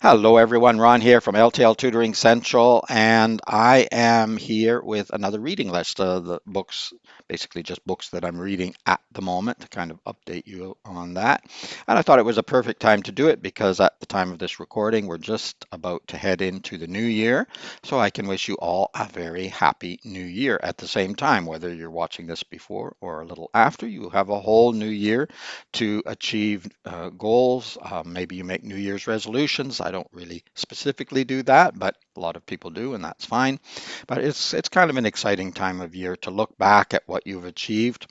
Hello, everyone. Ron here from L.T.L Tutoring Central, and I am here with another reading list of the books, basically just books that I'm reading at the moment to kind of update you on that. And I thought it was a perfect time to do it because at the time of this recording, we're just about to head into the new year. So I can wish you all a very happy new year at the same time, whether you're watching this before or a little after. You have a whole new year to achieve goals. Maybe you make New Year's resolutions. I don't really specifically do that, but a lot of people do, and that's fine. But it's kind of an exciting time of year to look back at what you've achieved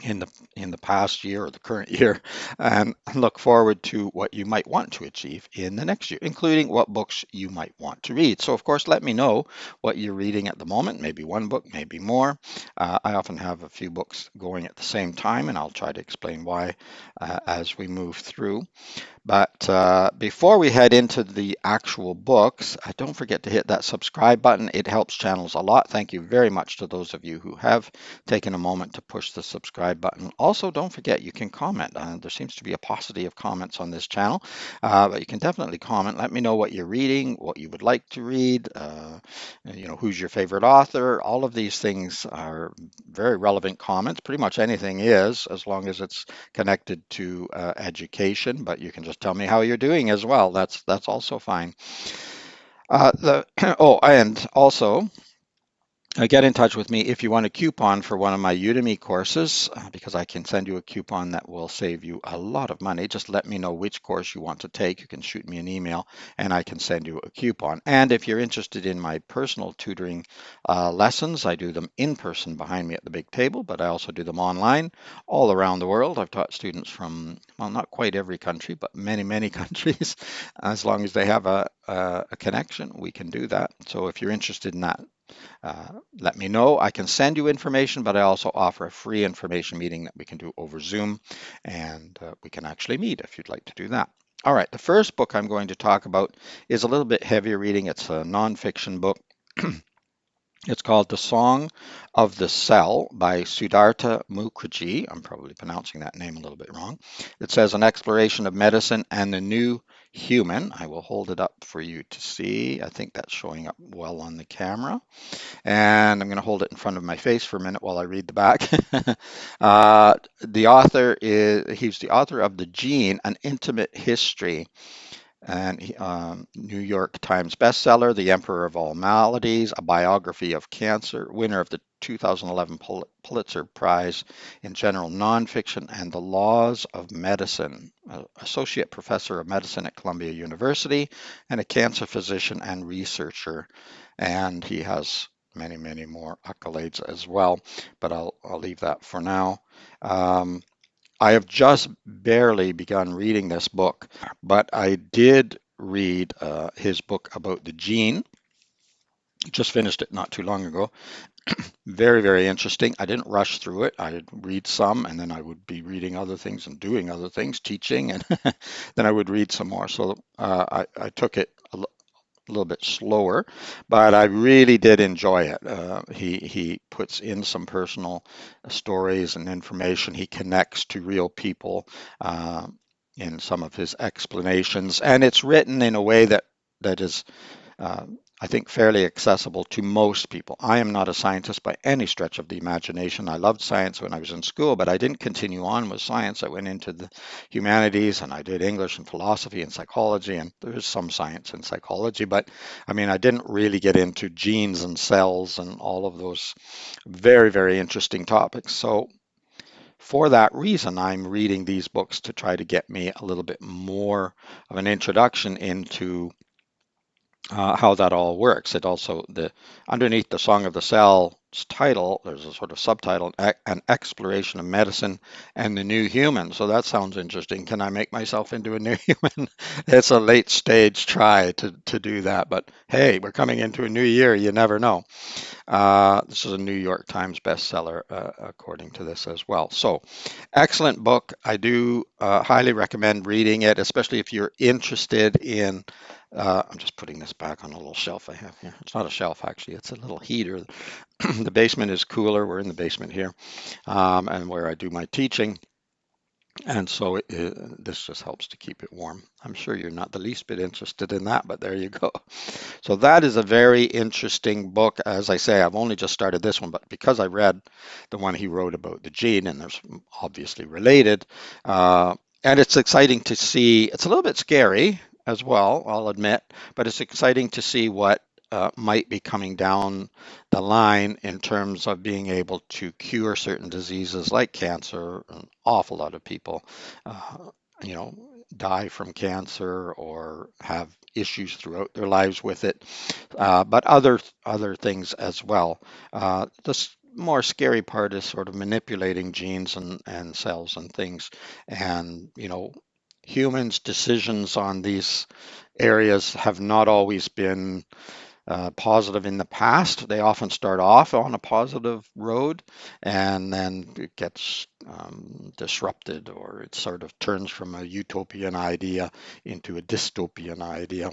in the past year or the current year and look forward to what you might want to achieve in the next year, including what books you might want to read. So of course, let me know what you're reading at the moment, maybe one book, maybe more. I often have a few books going at the same time, and I'll try to explain why as we move through. But before we head into the actual books, don't forget to hit that subscribe button. It helps channels a lot. Thank you very much to those of you who have taken a moment to push the subscribe button. Also, don't forget you can comment. There seems to be a paucity of comments on this channel, but you can definitely comment. Let me know what you're reading, what you would like to read, who's your favorite author. All of these things are very relevant comments. Pretty much anything is, as long as it's connected to education, but you can just tell me how you're doing as well. That's also fine. Oh, and also get in touch with me if you want a coupon for one of my Udemy courses, because I can send you a coupon that will save you a lot of money. Just let me know which course you want to take. You can shoot me an email and I can send you a coupon. And if you're interested in my personal tutoring lessons, I do them in person behind me at the big table, but I also do them online all around the world. I've taught students from, well, not quite every country, but many, many countries. As long as they have a connection, we can do that. So if you're interested in that, let me know. I can send you information, but I also offer a free information meeting that we can do over Zoom, and we can actually meet if you'd like to do that. All right, the first book I'm going to talk about is a little bit heavier reading. It's a nonfiction book. It's called The Song of the Cell by Siddhartha Mukherjee. I'm probably pronouncing that name a little bit wrong. It says an exploration of medicine and the new human. I will hold it up for you to see. I think that's showing up well on the camera. And I'm going to hold it in front of my face for a minute while I read the back. The author he's the author of The Gene, An Intimate History, and New York Times bestseller, The Emperor of All Maladies, a biography of cancer, winner of the 2011 Pulitzer Prize in General Nonfiction, and The Laws of Medicine, associate professor of medicine at Columbia University, and a cancer physician and researcher. And he has many, many more accolades as well, but I'll leave that for now. Um, I have just barely begun reading this book, but I did read his book about the gene. Just finished it not too long ago. Very, very interesting. I didn't rush through it. I'd read some and then I would be reading other things and doing other things, teaching, and then I would read some more. So I took it a little bit slower, but I really did enjoy it. He puts in some personal stories and information. He connects to real people uh, in some of his explanations, and it's written in a way that is uh, I think, fairly accessible to most people. I am not a scientist by any stretch of the imagination. I loved science when I was in school, but I didn't continue on with science. I went into the humanities and I did English and philosophy and psychology, and there's some science in psychology, but I mean, I didn't really get into genes and cells and all of those very, very interesting topics. So, for that reason, I'm reading these books to try to get me a little bit more of an introduction into how that all works. It also the underneath the Song of the Cell's title, there's a sort of subtitle, an exploration of medicine and the new human. So that sounds interesting. Can I make myself into a new human? It's a late stage try to do that, but hey, we're coming into a new year. You never know. This is a New York Times bestseller, according to this as well. So, excellent book. I do highly recommend reading it, especially if you're interested in. I'm just putting this back on a little shelf I have here. It's not a shelf, actually, it's a little heater. The basement is cooler. We're in the basement here, and where I do my teaching. And so this just helps to keep it warm. I'm sure you're not the least bit interested in that, but there you go. So that is a very interesting book. As I say, I've only just started this one, but because I read the one he wrote about the gene, and there's obviously related, and it's exciting to see. It's a little bit scary as well, I'll admit, but it's exciting to see what might be coming down the line in terms of being able to cure certain diseases like cancer. An awful lot of people, uh, you know, die from cancer or have issues throughout their lives with it, but other things as well. The more scary part is sort of manipulating genes and cells and things, and humans' decisions on these areas have not always been positive in the past. They often start off on a positive road and then it gets disrupted, or it sort of turns from a utopian idea into a dystopian idea.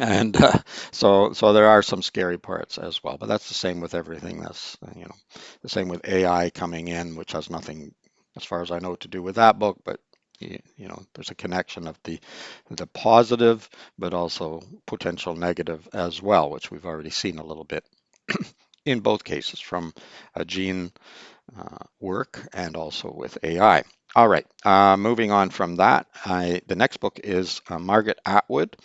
And so there are some scary parts as well, but that's the same with everything. That's the same with AI coming in, which has nothing, as far as I know, to do with that book. But there's a connection of the positive, but also potential negative as well, which we've already seen a little bit in both cases from gene work and also with AI. All right, moving on from that, the next book is Margaret Atwood,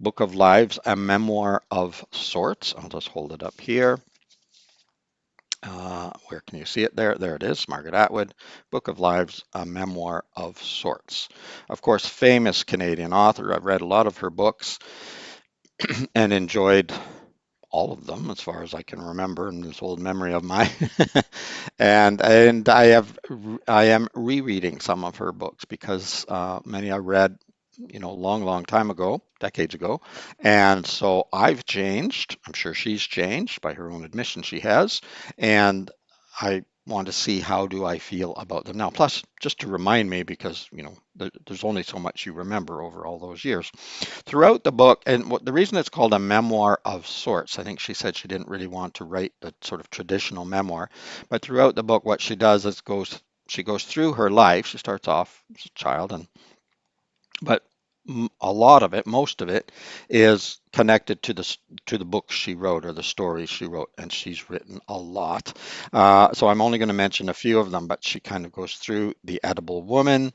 Book of Lives, a memoir of sorts. I'll just hold it up here. Where can you see it? There it is, Margaret Atwood, Book of Lives, a memoir of sorts. Of course, famous Canadian author. I've read a lot of her books and enjoyed all of them as far as I can remember in this old memory of mine. And I am rereading some of her books because many I read, long time ago, decades ago. And so I've changed. I'm sure she's changed by her own admission she has. And I want to see how do I feel about them now. Plus, just to remind me, because there's only so much you remember over all those years. Throughout the book, and the reason it's called a memoir of sorts, I think she said she didn't really want to write the sort of traditional memoir, but throughout the book, what she does is she goes through her life. She starts off as a child, but a lot of it, most of it, is connected to the books she wrote or the stories she wrote, and she's written a lot. So I'm only going to mention a few of them, but she kind of goes through The Edible Woman,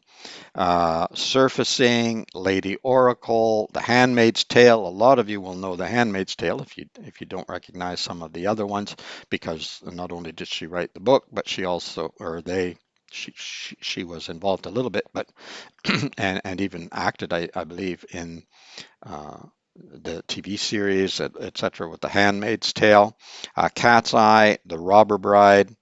Surfacing, Lady Oracle, The Handmaid's Tale. A lot of you will know The Handmaid's Tale if you don't recognize some of the other ones, because not only did she write the book, but she also, or they, she was involved a little bit, but and even acted, I believe, in uh, the TV series, etc., with The Handmaid's Tale, Cat's Eye, The Robber Bride,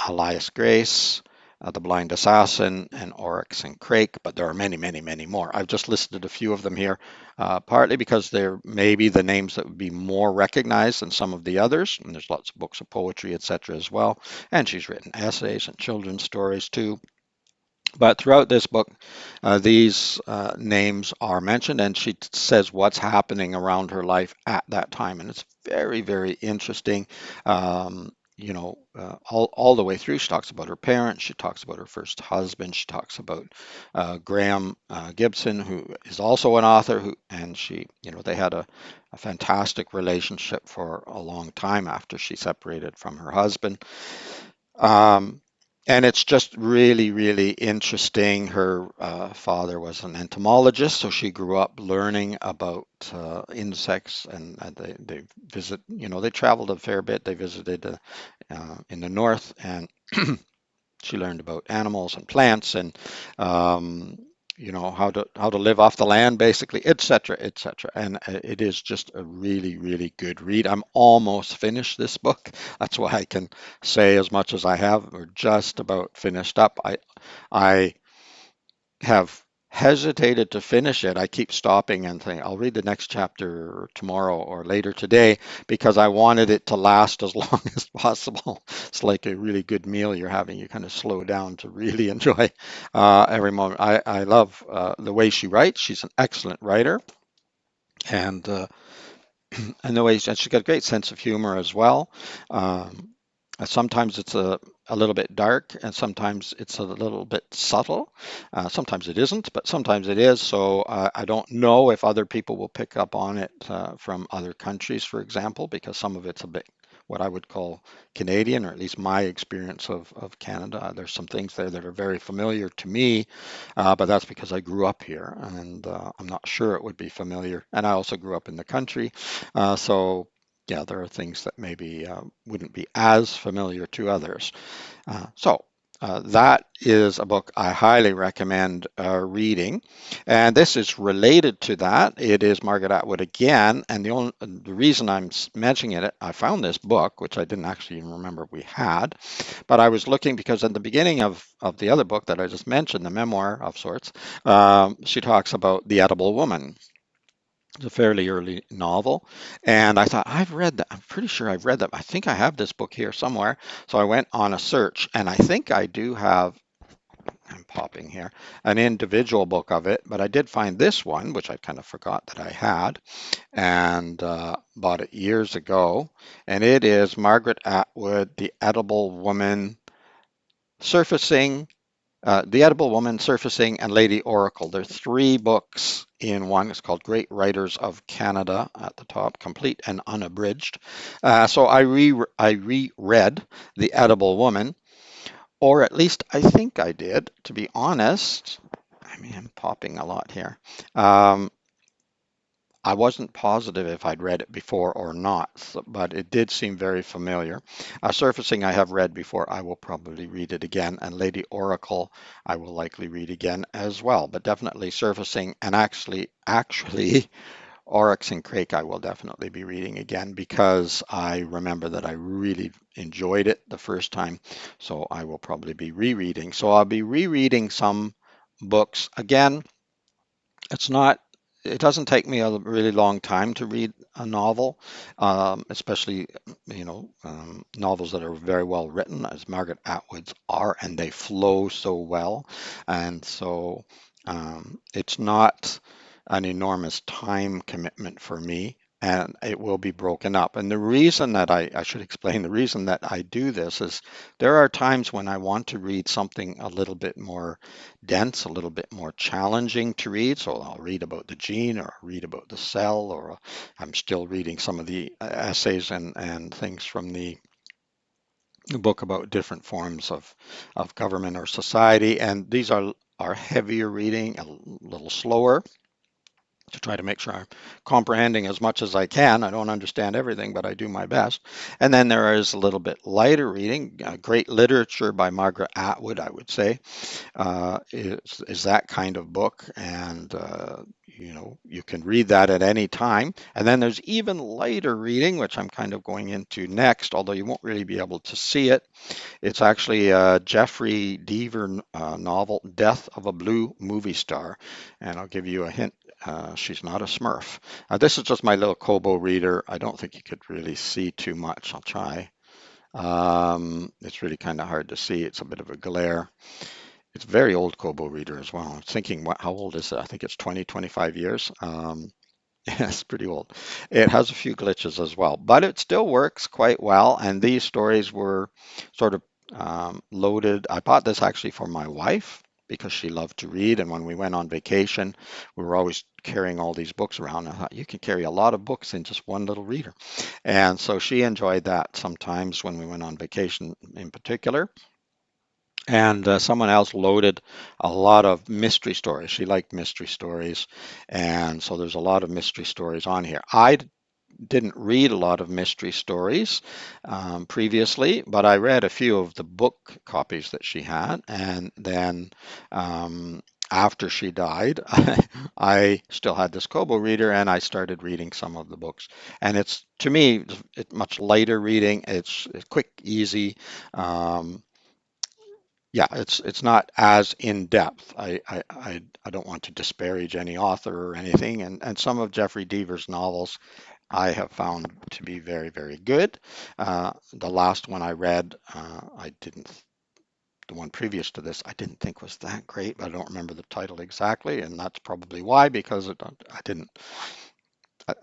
Elias Grace, The Blind Assassin, and Oryx and Crake, but there are many, many, many more. I've just listed a few of them here, partly because they're maybe the names that would be more recognized than some of the others, and there's lots of books of poetry, etc., as well. And she's written essays and children's stories too. But throughout this book, these names are mentioned, and she says what's happening around her life at that time, and it's very, very interesting. All the way through, she talks about her parents, she talks about her first husband, she talks about Graham Gibson, who is also an author, and they had a fantastic relationship for a long time after she separated from her husband. Um, and it's just really, really interesting. Her father was an entomologist, so she grew up learning about insects, and they they traveled a fair bit. They visited in the north, and she learned about animals and plants and um, how to live off the land, basically, etc., etc. And it is just a really, really good read. I'm almost finished this book. That's why I can say as much as I have. We're just about finished up. I have hesitated to finish it. I keep stopping and saying, I'll read the next chapter tomorrow or later today, because I wanted it to last as long as possible. It's like a really good meal you're having. You kind of slow down to really enjoy every moment. I love the way she writes. She's an excellent writer. And and she's got a great sense of humor as well. Um, Sometimes it's a little bit dark, and sometimes it's a little bit subtle. Sometimes it isn't, but sometimes it is. So I don't know if other people will pick up on it from other countries, for example, because some of it's a bit what I would call Canadian, or at least my experience of Canada. There's some things there that are very familiar to me, but that's because I grew up here, and I'm not sure it would be familiar. And I also grew up in the country, so yeah, there are things that maybe wouldn't be as familiar to others. That is a book I highly recommend reading. And this is related to that. It is Margaret Atwood again. And the reason I'm mentioning it, I found this book, which I didn't actually even remember we had, but I was looking because at the beginning of the other book that I just mentioned, the memoir of sorts, she talks about the edible woman. It's a fairly early novel. And I thought, I've read that. I'm pretty sure I've read that. I think I have this book here somewhere. So I went on a search, and I think I do have, I'm popping here, an individual book of it. But I did find this one, which I kind of forgot that I had, and bought it years ago. And it is Margaret Atwood, The Edible Woman, Surfacing The Edible Woman, Surfacing, and Lady Oracle. There are three books in one. It's called Great Writers of Canada at the top, complete and unabridged. So I reread The Edible Woman, or at least I think I did, to be honest. I mean, I'm popping a lot here. Um, I wasn't positive if I'd read it before or not, but it did seem very familiar. Surfacing I have read before. I will probably read it again. And Lady Oracle I will likely read again as well. But definitely Surfacing, and actually Oryx and Crake I will definitely be reading again, because I remember that I really enjoyed it the first time. So I will probably be rereading. So I'll be rereading some books again. It's not, it doesn't take me a really long time to read a novel, especially, novels that are very well written, as Margaret Atwood's are, and they flow so well. And so it's not an enormous time commitment for me. And it will be broken up. And the reason that I should explain the reason that I do this is there are times when I want to read something a little bit more dense, a little bit more challenging to read. So I'll read about the gene, or I'll read about the cell, or I'm still reading some of the essays and things from the book about different forms of government or society. And these are heavier reading, a little slower, to try to make sure I'm comprehending as much as I can. I don't understand everything, but I do my best. And then there is a little bit lighter reading, great literature by Margaret Atwood, I would say, is that kind of book. And you can read that at any time. And then there's even lighter reading, which I'm kind of going into next, although you won't really be able to see it. It's actually a Jeffrey Deaver novel, Death of a Blue Movie Star. And I'll give you a hint. She's not a Smurf. This is just my little Kobo reader. I don't think you could really see too much. I'll try. It's really kind of hard to see. It's a bit of a glare. It's a very old Kobo reader as well. I'm thinking, how old is it? I think it's 20, 25 years. Yeah, it's pretty old. It has a few glitches as well, but it still works quite well. And these stories were sort of loaded. I bought this actually for my wife because she loved to read. And when we went on vacation, we were always carrying all these books around. I thought, you can carry a lot of books in just one little reader. And so she enjoyed that sometimes when we went on vacation in particular. And someone else loaded a lot of mystery stories. She liked mystery stories. And so there's a lot of mystery stories on here. Didn't read a lot of mystery stories previously, but I read a few of the book copies that she had. And then after she died, I still had this Kobo reader, and I started reading some of the books. And it's, to me, it's much lighter reading. It's quick, easy. Um, yeah, it's not as in depth. I don't want to disparage any author or anything, and some of Jeffrey Deaver's novels I have found to be very, very good. The last one I read, I didn't. The one previous to this, I didn't think was that great, but I don't remember the title exactly, and that's probably why, because I didn't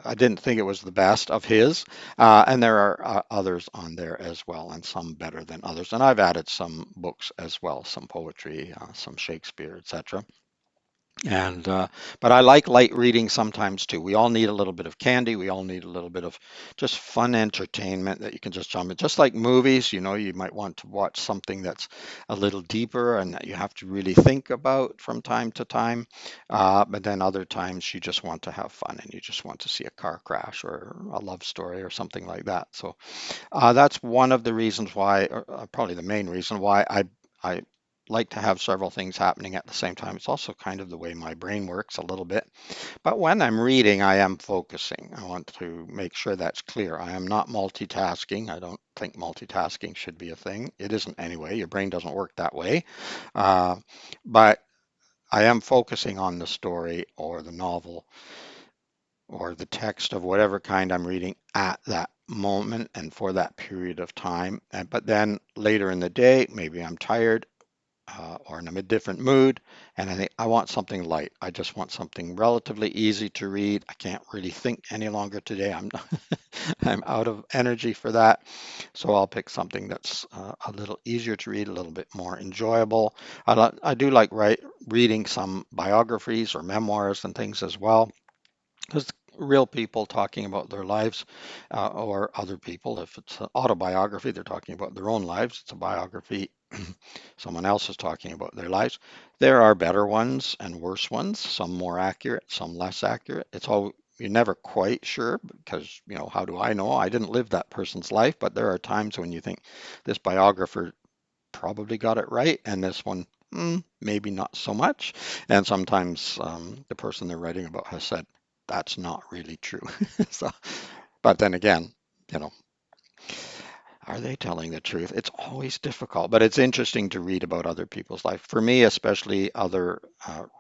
I didn't think it was the best of his. And there are others on there as well, and some better than others. And I've added some books as well, some poetry, some Shakespeare, etc. And but I like light reading sometimes too. We all need a little bit of candy. We all need a little bit of just fun entertainment that you can just jump in. Just like movies, you might want to watch something that's a little deeper and that you have to really think about from time to time. But then other times you just want to have fun and you just want to see a car crash or a love story or something like that. So that's one of the reasons why, or probably the main reason why I like to have several things happening at the same time. It's also kind of the way my brain works a little bit. But when I'm reading, I am focusing. I want to make sure that's clear. I am not multitasking. I don't think multitasking should be a thing. It isn't anyway. Your brain doesn't work that way. Uh, but I am focusing on the story or the novel or the text of whatever kind I'm reading at that moment and for that period of time. But then later in the day, maybe I'm tired or in a different mood, and I think I want something light. I just want something relatively easy to read. I can't really think any longer today. I'm out of energy for that, so I'll pick something that's a little easier to read, a little bit more enjoyable. I do like reading some biographies or memoirs and things as well, because real people talking about their lives, or other people. If it's an autobiography, they're talking about their own lives. It's a biography, someone else is talking about their lives. There are better ones and worse ones, some more accurate, some less accurate. It's all you're never quite sure because, how do I know? I didn't live that person's life, but there are times when you think this biographer probably got it right, and this one, maybe not so much. And sometimes the person they're writing about has said that's not really true. So, but then again, you know, are they telling the truth? It's always difficult, but it's interesting to read about other people's life. For me, especially other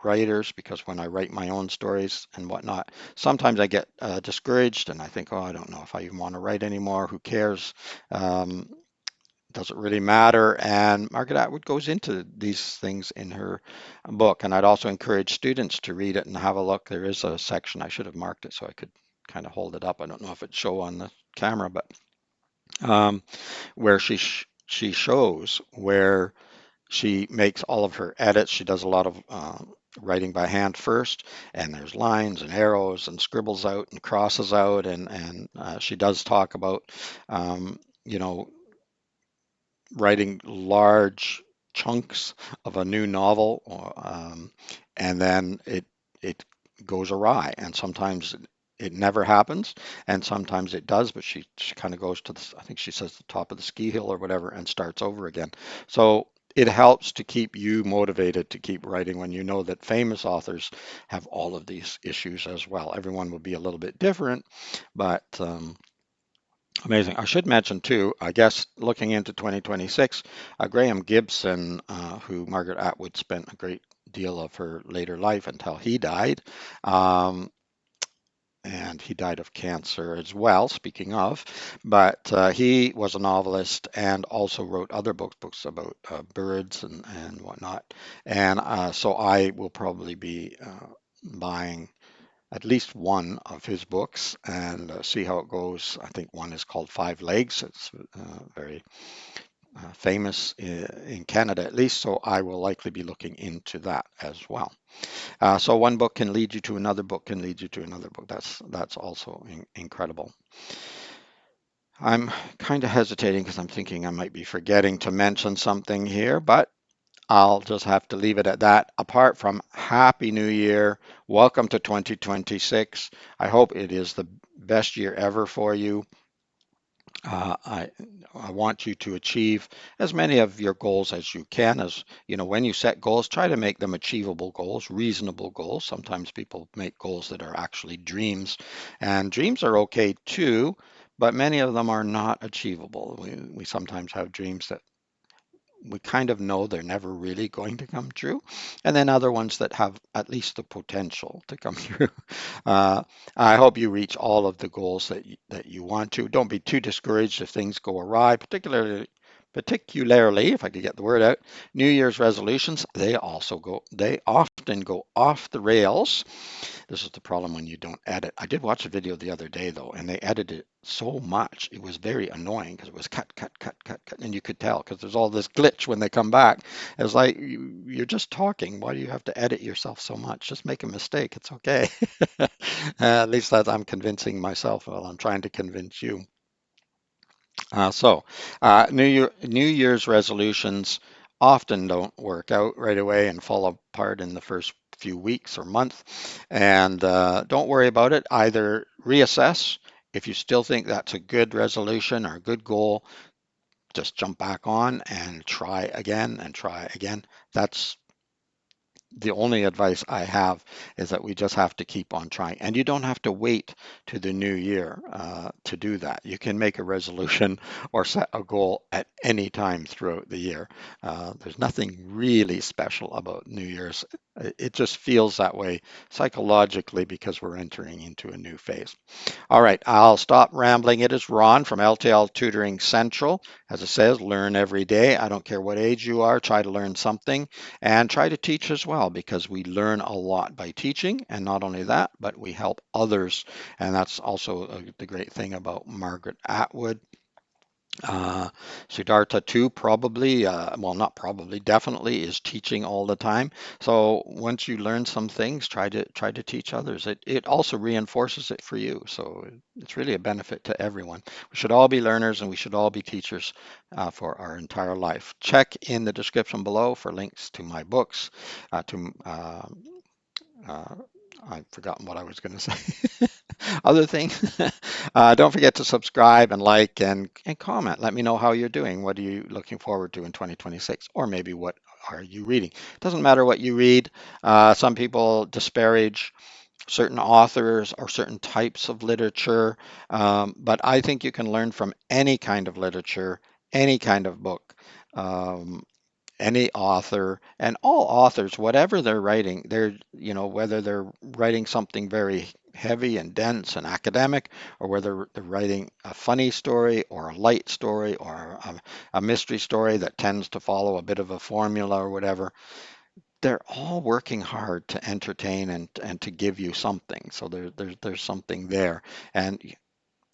writers, because when I write my own stories and whatnot, sometimes I get discouraged and I think, oh, I don't know if I even want to write anymore. Who cares? Um, does it really matter? And Margaret Atwood goes into these things in her book. And I'd also encourage students to read it and have a look. There is a section, I should have marked it so I could kind of hold it up. I don't know if it show on the camera, but um, where she shows where she makes all of her edits. She does a lot of writing by hand first, and there's lines and arrows and scribbles out and crosses out, and she does talk about um, you know writing large chunks of a new novel, and then it goes awry, and sometimes it never happens, and sometimes it does. But she kind of goes to the, I think she says the top of the ski hill or whatever, and starts over again. So it helps to keep you motivated to keep writing when you know that famous authors have all of these issues as well. Everyone will be a little bit different, but amazing. I should mention too, I guess looking into 2026, Graham Gibson, who Margaret Atwood spent a great deal of her later life until he died, um, and he died of cancer as well, speaking of, but he was a novelist and also wrote other books about birds and whatnot. And so I will probably be buying at least one of his books and see how it goes. I think one is called Five Legs. It's very famous in Canada, at least, so I will likely be looking into that as well. So one book can lead you to another book, can lead you to another book. That's also incredible. I'm kind of hesitating because I'm thinking I might be forgetting to mention something here, but I'll just have to leave it at that. Apart from Happy New Year, welcome to 2026. I hope it is the best year ever for you. Uh, I I want you to achieve as many of your goals as you can. As you know, when you set goals, try to make them achievable goals, reasonable goals. Sometimes people make goals that are actually dreams, and dreams are okay too, but many of them are not achievable. We sometimes have dreams that we kind of know they're never really going to come true, and then other ones that have at least the potential to come true. Uh, I hope you reach all of the goals that you want to. Don't be too discouraged if things go awry, particularly particularly, if I could get the word out, New Year's resolutions, they often go off the rails. This is the problem when you don't edit. I did watch a video the other day though, and they edited it so much. It was very annoying because it was cut, cut, cut, cut, cut, and you could tell because there's all this glitch when they come back. It's like you're just talking. Why do you have to edit yourself so much? Just make a mistake. It's okay. At least that I'm convincing myself while I'm trying to convince you. New Year's resolutions often don't work out right away and fall apart in the first few weeks or month. And don't worry about it. Either reassess if you still think that's a good resolution or a good goal. Just jump back on and try again and try again. That's the only advice I have is that we just have to keep on trying. And you don't have to wait to the new year to do that. You can make a resolution or set a goal at any time throughout the year. There's nothing really special about New Year's. It just feels that way psychologically because we're entering into a new phase. All right, I'll stop rambling. It is Ron from L.T.L Tutoring Central. As it says, learn every day. I don't care what age you are, try to learn something and try to teach as well because we learn a lot by teaching. And not only that, but we help others. And that's also the great thing about Margaret Atwood. Uh, Siddhartha too, probably, well, not probably, definitely is teaching all the time. So once you learn some things, try to teach others. It also reinforces it for you. So it's really a benefit to everyone. We should all be learners and we should all be teachers for our entire life. Check in the description below for links to my books, to uh, I've forgotten what I was going to say. Other thing, don't forget to subscribe and like and comment. Let me know how you're doing. What are you looking forward to in 2026? Or maybe what are you reading? It doesn't matter what you read. Some people disparage certain authors or certain types of literature, but I think you can learn from any kind of literature, any kind of book. Um, any author and all authors, whatever they're writing, whether they're writing something very heavy and dense and academic, or whether they're writing a funny story or a light story or a mystery story that tends to follow a bit of a formula or whatever, they're all working hard to entertain and to give you something. So there's something there. And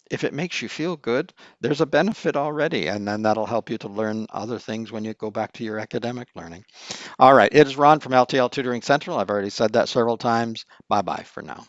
if it makes you feel good, there's a benefit already, and then that'll help you to learn other things when you go back to your academic learning. All right, it is Ron from L.T.L Tutoring Central. I've already said that several times. Bye bye for now.